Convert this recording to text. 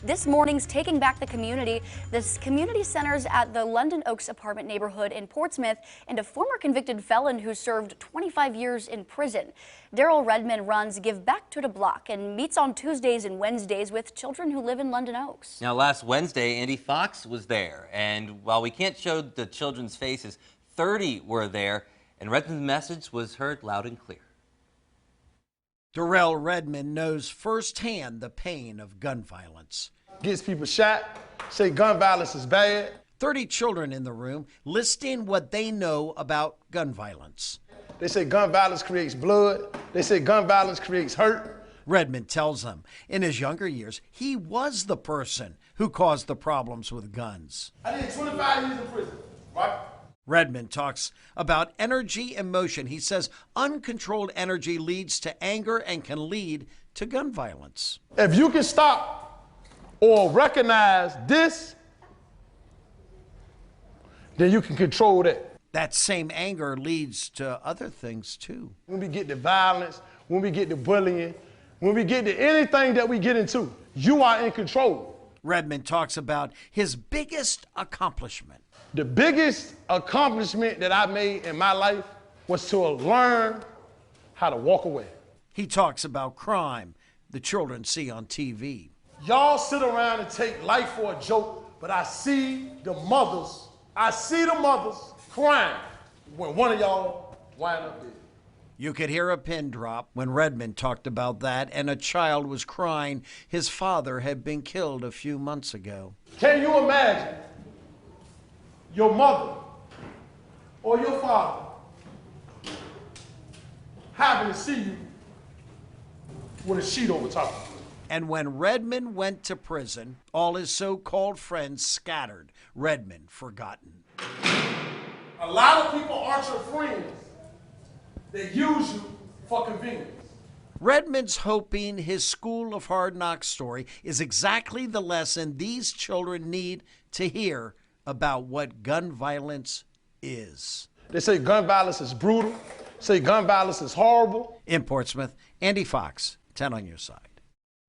This morning's Taking Back the Community. This community centers at the London Oaks apartment neighborhood in Portsmouth and a former convicted felon who served 25 years in prison. Darrell Redmond runs Give Back to the Block and meets on Tuesdays and Wednesdays with children who live in London Oaks. Now, last Wednesday, Andy Fox was there, and while we can't show the children's faces, 30 were there, and Redmond's message was heard loud and clear. Darrell Redmond knows firsthand the pain of gun violence. Gets people shot, say gun violence is bad. 30 children in the room listing what they know about gun violence. They say gun violence creates blood. They say gun violence creates hurt. Redmond tells them in his younger years, he was the person who caused the problems with guns. I did 25 years in prison, right? Redmond talks about energy and motion. He says uncontrolled energy leads to anger and can lead to gun violence. If you can stop or recognize this, then you can control that. That same anger leads to other things too. When we get to violence, when we get to bullying, when we get to anything that we get into, you are in control. Redmond talks about his biggest accomplishment. The biggest accomplishment that I made in my life was to learn how to walk away. He talks about crime the children see on TV. Y'all sit around and take life for a joke, but I see the mothers crying when one of y'all wind up dead. You could hear a pin drop when Redmond talked about that, and a child was crying his father had been killed a few months ago. Can you imagine your mother or your father having to see you with a sheet over top of you? And when Redmond went to prison, all his so-called friends scattered, Redmond forgotten. A lot of people aren't your friends. They use you for convenience. Redmond's hoping his School of Hard Knocks story is exactly the lesson these children need to hear about what gun violence is. They say gun violence is brutal, say gun violence is horrible. In Portsmouth, Andy Fox, 10 on your side.